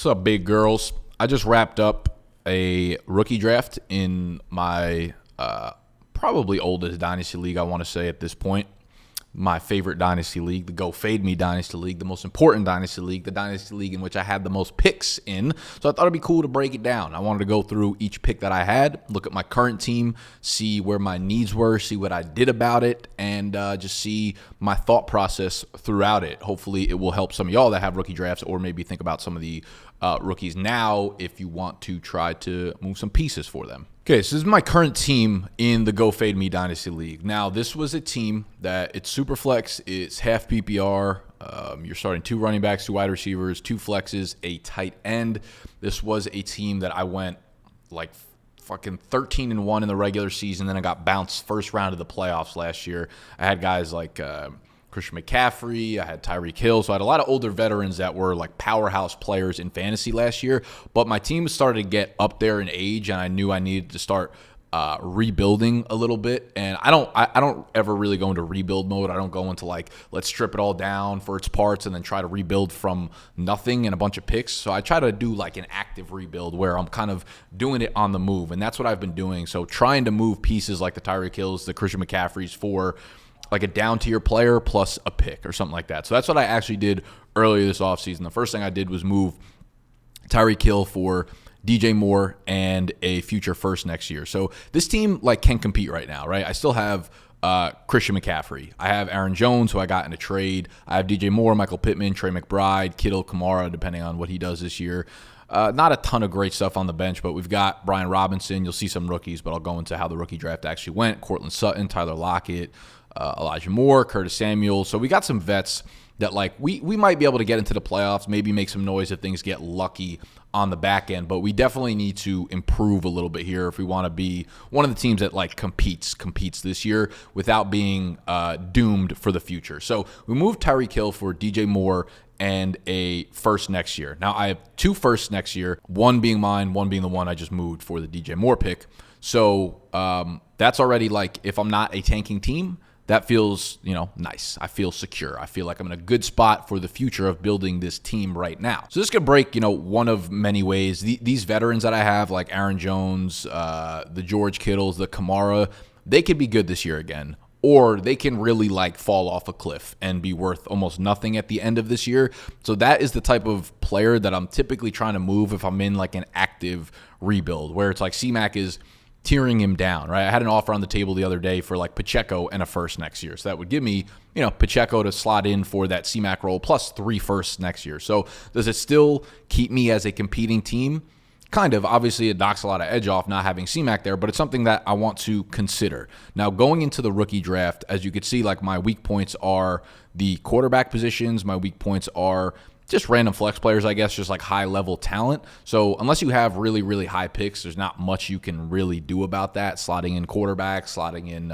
What's up, big girls? I just wrapped up a rookie draft in my probably oldest Dynasty league, I want to say at this point. My favorite Dynasty league, the Go Fade Me Dynasty League, the most important Dynasty League, the Dynasty League in which I had the most picks in. So I thought it'd be cool to break it down. I wanted to go through each pick that I had, look at my current team, see where my needs were, see what I did about it, and just see my thought process throughout it. Hopefully it will help some of y'all that have rookie drafts, or maybe think about some of the rookies now if you want to try to move some pieces for them. Okay, so this is my current team in the Go Fade Me Dynasty League. Now, this was a team that it's super flex, it's half PPR. You're starting 2 running backs, 2 wide receivers, 2 flexes, a tight end. This was a team that I went like fucking 13-1 in the regular season. Then I got bounced first round of the playoffs last year. I had guys like Christian McCaffrey, I had Tyreek Hill, so I had a lot of older veterans that were like powerhouse players in fantasy last year, but my team started to get up there in age, and I knew I needed to start rebuilding a little bit. And I don't ever really go into rebuild mode. I don't go into like, let's strip it all down for its parts and then try to rebuild from nothing and a bunch of picks. So I try to do like an active rebuild where I'm kind of doing it on the move, and that's what I've been doing. So trying to move pieces like the Tyreek Hills, the Christian McCaffreys for like a down-tier player plus a pick or something like that. So that's what I actually did earlier this offseason. The first thing I did was move Tyreek Hill for DJ Moore and a future first next year. So this team like can compete right now, right? I still have Christian McCaffrey. I have Aaron Jones, who I got in a trade. I have DJ Moore, Michael Pittman, Trey McBride, Kittle, Kamara, depending on what he does this year. Not a ton of great stuff on the bench, but we've got Brian Robinson. You'll see some rookies, but I'll go into how the rookie draft actually went. Cortland Sutton, Tyler Lockett, Elijah Moore, Curtis Samuel. So we got some vets that like we might be able to get into the playoffs, maybe make some noise if things get lucky on the back end, but we definitely need to improve a little bit here if we want to be one of the teams that like competes this year without being doomed for the future. So we moved Tyreek Hill for DJ Moore and a first next year. Now I have 2 firsts next year, one being mine, one being the one I just moved for the DJ Moore pick. So that's already like, if I'm not a tanking team, that feels, nice. I feel secure. I feel like I'm in a good spot for the future of building this team right now. So this could break, one of many ways. These veterans that I have, like Aaron Jones, the George Kittles, the Kamara, they could be good this year again. Or they can really like fall off a cliff and be worth almost nothing at the end of this year. So that is the type of player that I'm typically trying to move if I'm in like an active rebuild, where it's like C-Mac is tearing him down, right? I had an offer on the table the other day for like Pacheco and a first next year. So that would give me, Pacheco to slot in for that C-Mac role plus 3 firsts next year. So does it still keep me as a competing team? Kind of. Obviously, it knocks a lot of edge off not having C-Mac there, but it's something that I want to consider. Now, going into the rookie draft, as you can see, like my weak points are the quarterback positions. My weak points are just random flex players, I guess, just like high-level talent. So unless you have really, really high picks, there's not much you can really do about that, slotting in quarterbacks, slotting in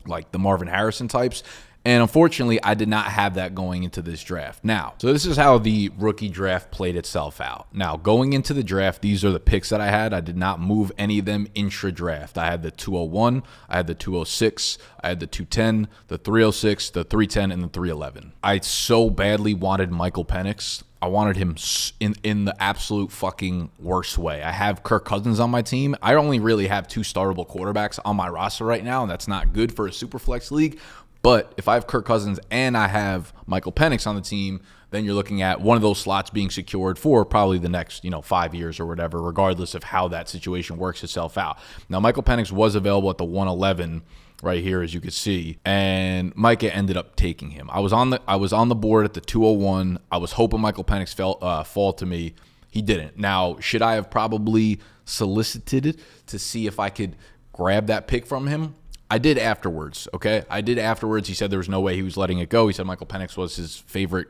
like the Marvin Harrison types. And unfortunately, I did not have that going into this draft. Now, so this is how the rookie draft played itself out. Now, going into the draft, these are the picks that I had. I did not move any of them intra-draft. I had the 201, I had the 206, I had the 210, the 306, the 310, and the 311. I so badly wanted Michael Penix. I wanted him in the absolute fucking worst way. I have Kirk Cousins on my team. I only really have 2 startable quarterbacks on my roster right now, and that's not good for a super flex league. But if I have Kirk Cousins and I have Michael Penix on the team, then you're looking at one of those slots being secured for probably the next, 5 years or whatever, regardless of how that situation works itself out. Now, Michael Penix was available at the 111 right here, as you can see, and Micah ended up taking him. I was on the board at the 201. I was hoping Michael Penix fall to me. He didn't. Now, should I have probably solicited to see if I could grab that pick from him? I did afterwards, okay? I did afterwards. He said there was no way he was letting it go. He said Michael Penix was his favorite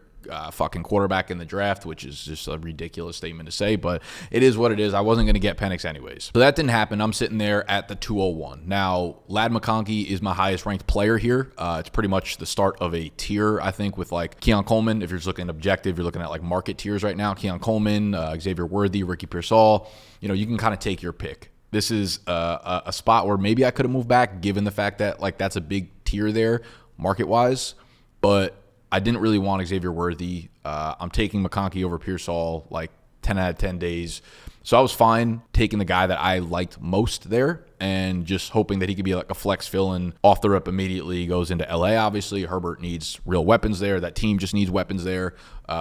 fucking quarterback in the draft, which is just a ridiculous statement to say, but it is what it is. I wasn't going to get Penix anyways. So that didn't happen. I'm sitting there at the 201. Now, Ladd McConkey is my highest ranked player here. It's pretty much the start of a tier, I think, with like Keon Coleman. If you're just looking at objective, you're looking at like market tiers right now. Keon Coleman, Xavier Worthy, Ricky Pearsall. You can kind of take your pick. This is a spot where maybe I could have moved back given the fact that like that's a big tier there market-wise, but I didn't really want Xavier Worthy. I'm taking McConkey over Pearsall like 10 out of 10 days. So I was fine taking the guy that I liked most there and just hoping that he could be like a flex fill-in off the rip immediately. He goes into LA, obviously. Herbert needs real weapons there. That team just needs weapons there.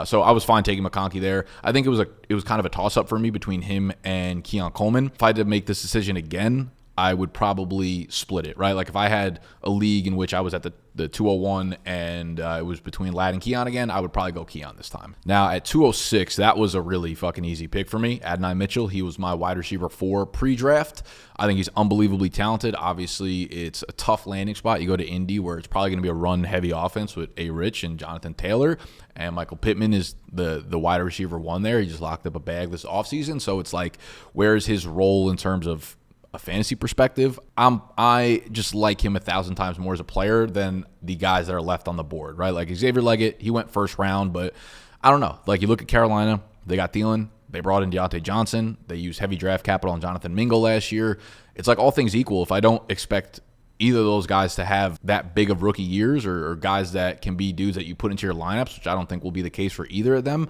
So I was fine taking McConkey there. I think it was kind of a toss-up for me between him and Keon Coleman. If I had to make this decision again, I would probably split it, right? Like if I had a league in which I was at the 201 and it was between Ladd and Keon again, I would probably go Keon this time. Now at 206, that was a really fucking easy pick for me. Adonai Mitchell, he was my wide receiver 4 pre-draft. I think he's unbelievably talented. Obviously, it's a tough landing spot. You go to Indy where it's probably going to be a run-heavy offense with A. Rich and Jonathan Taylor, and Michael Pittman is the wide receiver 1 there. He just locked up a bag this offseason, so it's like, where's his role in terms of a fantasy perspective? I just like him 1,000 times more as a player than the guys that are left on the board, right? Like Xavier Leggett, he went first round, but I don't know. Like you look at Carolina, they got Thielen, they brought in Deontay Johnson, they used heavy draft capital on Jonathan Mingo last year. It's like all things equal, if I don't expect either of those guys to have that big of rookie years or guys that can be dudes that you put into your lineups, which I don't think will be the case for either of them,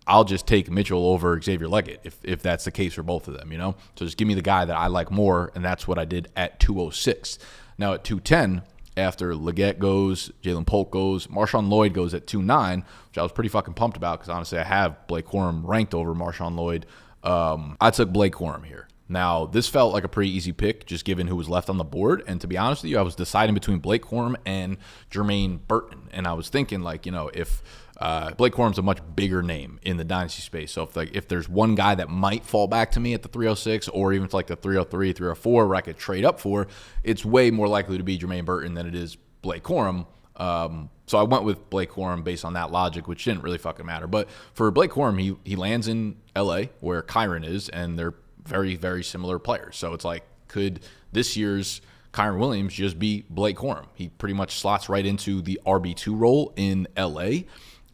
I'll just take Mitchell over Xavier Leggett if that's the case for both of them, you know? So just give me the guy that I like more, and that's what I did at 206. Now at 210, after Leggett goes, Jalen Polk goes, Marshawn Lloyd goes at 2.9, which I was pretty fucking pumped about because honestly I have Blake Corum ranked over Marshawn Lloyd. I took Blake Corum here. Now, this felt like a pretty easy pick just given who was left on the board. And to be honest with you, I was deciding between Blake Corum and Jermaine Burton. And I was thinking, like, you know, if Blake Corum's a much bigger name in the Dynasty space. So if there's one guy that might fall back to me at the 306 or even to like the 303, 304 where I could trade up for, it's way more likely to be Jermaine Burton than it is Blake Corum. So I went with Blake Corum based on that logic, which didn't really fucking matter. But for Blake Corum, he lands in LA where Kyron is, and they're very, very similar players. So it's like, could this year's Kyron Williams just be Blake Corum? He pretty much slots right into the RB2 role in LA.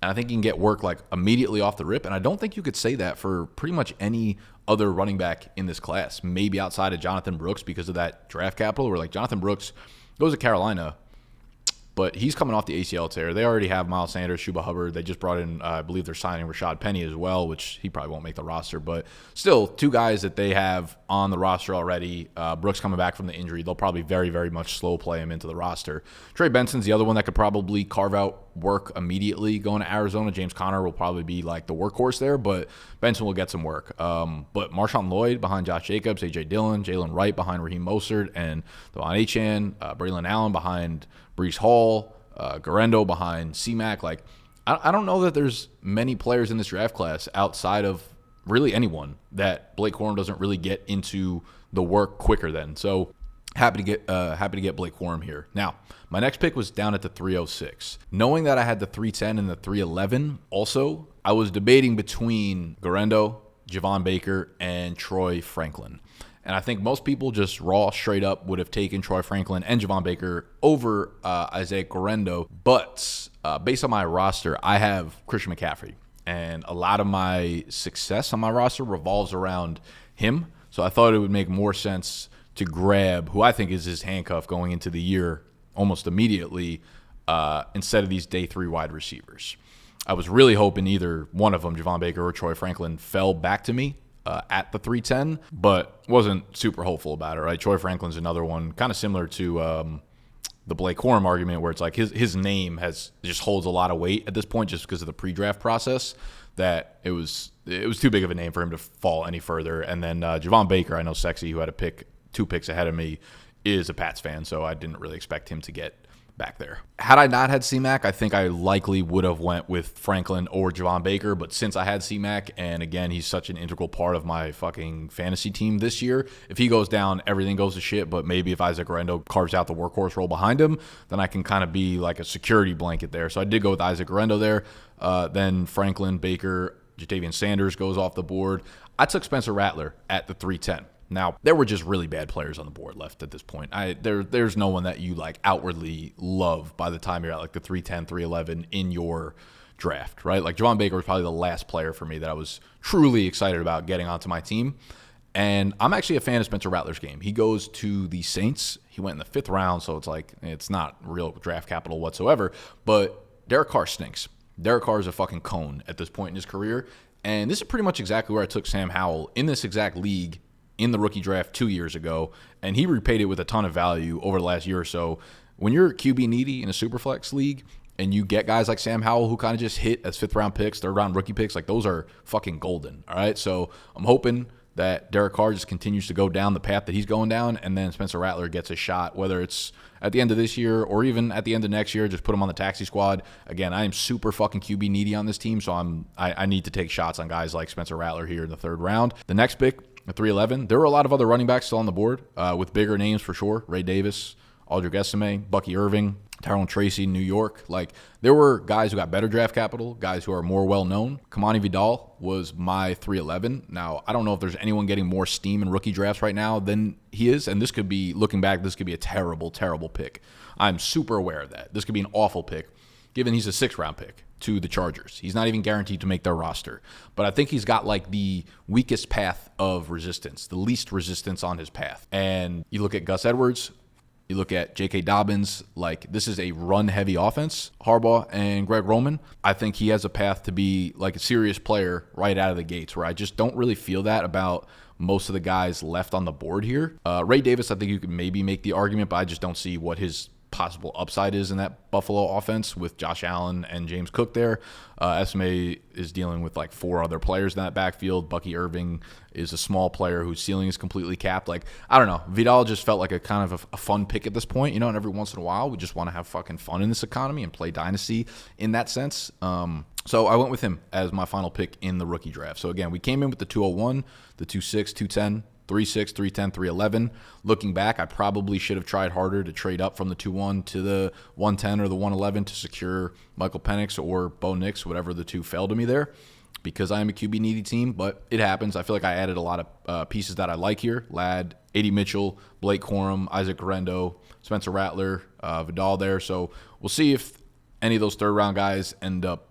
And I think he can get work like immediately off the rip. And I don't think you could say that for pretty much any other running back in this class, maybe outside of Jonathan Brooks because of that draft capital, where like Jonathan Brooks goes to Carolina, but he's coming off the ACL tear. They already have Miles Sanders, Shuba Hubbard. They just brought in, I believe they're signing Rashad Penny as well, which he probably won't make the roster. But still, 2 guys that they have on the roster already. Brooks coming back from the injury. They'll probably very, very much slow play him into the roster. Trey Benson's the other one that could probably carve out work immediately going to Arizona. James Conner will probably be like the workhorse there, but Benson will get some work. But Marshawn Lloyd behind Josh Jacobs, A.J. Dillon, Jalen Wright behind Raheem Mostert, and Devon Achane, Braylon Allen behind Breece Hall, Garendo behind C-Mac. Like, I don't know that there's many players in this draft class outside of really anyone that Blake Corum doesn't really get into the work quicker than. So happy to get Blake Corum here. Now, my next pick was down at the 306. Knowing that I had the 310 and the 311 also, I was debating between Garendo, Javon Baker, and Troy Franklin. And I think most people just straight up would have taken Troy Franklin and Javon Baker over Isaiah Garendo. But based on my roster, I have Christian McCaffrey. And a lot of my success on my roster revolves around him. So I thought it would make more sense to grab who I think is his handcuff going into the year almost immediately instead of these day 3 wide receivers. I was really hoping either one of them, Javon Baker or Troy Franklin, fell back to me at the 310, but wasn't super hopeful about it, right? Troy Franklin's another one, kind of similar to the Blake Corum argument, where it's like his name just holds a lot of weight at this point just because of the pre-draft process, that it was too big of a name for him to fall any further. And then Javon Baker, I know Sexy, who had a pick 2 picks ahead of me, is a Pats fan, so I didn't really expect him to get back there. Had I not had C-Mac, I think I likely would have went with Franklin or Javon Baker, but since I had C-Mac, and again, he's such an integral part of my fucking fantasy team this year, if he goes down, everything goes to shit, but maybe if Isaac Garendo carves out the workhorse role behind him, then I can kind of be like a security blanket there. So I did go with Isaac Garendo there. Then Franklin, Baker, Jatavian Sanders goes off the board. I took Spencer Rattler at the 310. Now, there were just really bad players on the board left at this point. There's no one that you like outwardly love by the time you're at like the 310, 311 in your draft, right? Like Javon Baker was probably the last player for me that I was truly excited about getting onto my team. And I'm actually a fan of Spencer Rattler's game. He goes to the Saints. He went in the 5th round, so it's like it's not real draft capital whatsoever. But Derek Carr stinks. Derek Carr is a fucking cone at this point in his career. And this is pretty much exactly where I took Sam Howell in this exact league in the rookie draft 2 years ago, and he repaid it with a ton of value over the last year or so. When you're QB needy in a Superflex league and you get guys like Sam Howell who kind of just hit as 5th-round picks, 3rd-round rookie picks, like those are fucking golden, all right? So I'm hoping that Derek Carr just continues to go down the path that he's going down, and then Spencer Rattler gets a shot, whether it's at the end of this year or even at the end of next year, just put him on the taxi squad. Again, I am super fucking QB needy on this team, so I need to take shots on guys like Spencer Rattler here in the 3rd round. The next pick, at 311, there were a lot of other running backs still on the board with bigger names for sure. Ray Davis, Aldrick Esime, Bucky Irving, Tyrone Tracy, New York. Like, there were guys who got better draft capital, guys who are more well-known. Kamani Vidal was my 311. Now, I don't know if there's anyone getting more steam in rookie drafts right now than he is, and this could be, looking back, this could be a terrible, terrible pick. I'm super aware of that. This could be an awful pick, given he's a 6th-round pick to the Chargers. He's not even guaranteed to make their roster. But I think he's got like the weakest path of resistance, the least resistance on his path. And you look at Gus Edwards, you look at J.K. Dobbins, like this is a run-heavy offense. Harbaugh and Greg Roman, I think he has a path to be like a serious player right out of the gates, where I just don't really feel that about most of the guys left on the board here. Ray Davis, I think you could maybe make the argument, but I just don't see what his possible upside is in that Buffalo offense with Josh Allen and James Cook there. SMA is dealing with like 4 other players in that backfield. Bucky Irving is a small player whose ceiling is completely capped. Like, I don't know. Vidal just felt like a kind of a fun pick at this point, and every once in a while we just want to have fucking fun in this economy and play Dynasty in that sense. So I went with him as my final pick in the rookie draft. So again, we came in with the 201, the 26, 210, 3-6, 310, 311. Looking back, I probably should have tried harder to trade up from the 2-1 to the 110 or the 111 to secure Michael Penix or Bo Nix, whatever the two failed to me there, because I am a QB needy team, but it happens. I feel like I added a lot of pieces that I like here. Ladd, A.D. Mitchell, Blake Corum, Isaac Guerrero, Spencer Rattler, Vidal there. So we'll see if any of those 3rd-round guys end up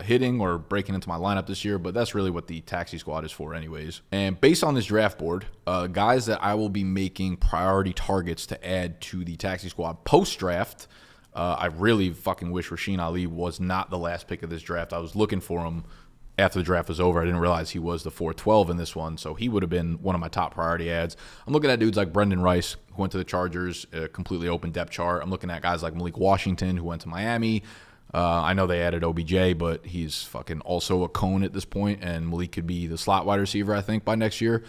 hitting or breaking into my lineup this year, but that's really what the taxi squad is for anyways. And based on this draft board, guys that I will be making priority targets to add to the taxi squad post-draft, I really fucking wish Rasheen Ali was not the last pick of this draft. I was looking for him after the draft was over. I didn't realize he was the 412 in this one, so he would have been one of my top priority ads. I'm looking at dudes like Brendan Rice, who went to the Chargers, a completely open depth chart. I'm looking at guys like Malik Washington, who went to Miami. I know they added OBJ, but he's fucking also a cone at this point, and Malik could be the slot wide receiver, I think, by next year.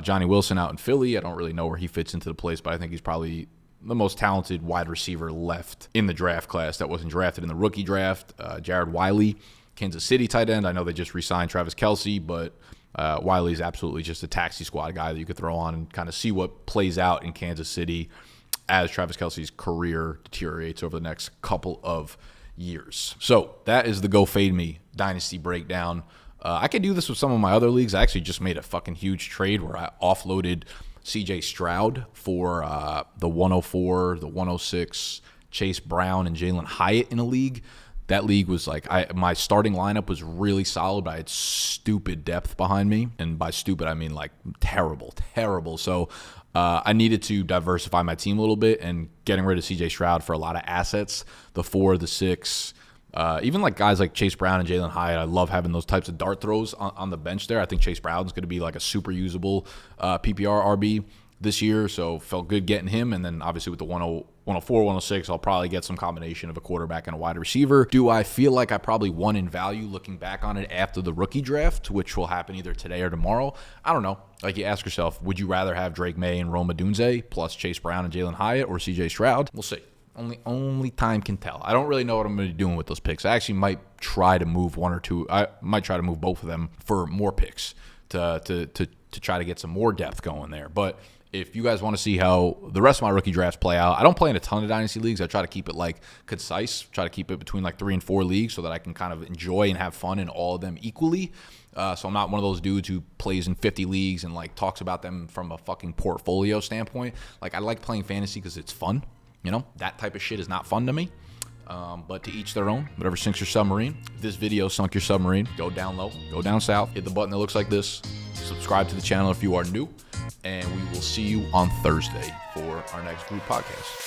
Johnny Wilson out in Philly, I don't really know where he fits into the place, but I think he's probably the most talented wide receiver left in the draft class that wasn't drafted in the rookie draft. Jared Wiley, Kansas City tight end. I know they just re-signed Travis Kelce, but Wiley's absolutely just a taxi squad guy that you could throw on and kind of see what plays out in Kansas City as Travis Kelce's career deteriorates over the next couple of years. So that is the Go Fade Me Dynasty breakdown. I could do this with some of my other leagues. I actually just made a fucking huge trade where I offloaded CJ Stroud for the 104, the 106, Chase Brown, and Jalen Hyatt in a league. That league was like, my starting lineup was really solid, but I had stupid depth behind me. And by stupid, I mean like terrible. So I needed to diversify my team a little bit, and getting rid of CJ Stroud for a lot of assets, the 4, the 6, even like guys like Chase Brown and Jalen Hyatt. I love having those types of dart throws on the bench there. I think Chase Brown's going to be like a super usable PPR RB this year, so felt good getting him. And then obviously with the 104, 106, I'll probably get some combination of a quarterback and a wide receiver. Do I feel like I probably won in value looking back on it after the rookie draft, which will happen either today or tomorrow? I don't know. Like, you ask yourself, would you rather have Drake May and Rome Odunze plus Chase Brown and Jalen Hyatt, or CJ Stroud? We'll see. Only time can tell. I don't really know what I'm going to be doing with those picks. I actually might try to move one or two. I might try to move both of them for more picks to try to get some more depth going there. But if you guys want to see how the rest of my rookie drafts play out, I don't play in a ton of Dynasty leagues. I try to keep it like concise, try to keep it between like 3 and 4 leagues so that I can kind of enjoy and have fun in all of them equally. So I'm not one of those dudes who plays in 50 leagues and like talks about them from a fucking portfolio standpoint. Like, I like playing fantasy because it's fun. That type of shit is not fun to me. But to each their own. Whatever sinks your submarine. If this video sunk your submarine, go down low, go down south, hit the button that looks like this, subscribe to the channel if you are new, and we will see you on Thursday for our next group podcast.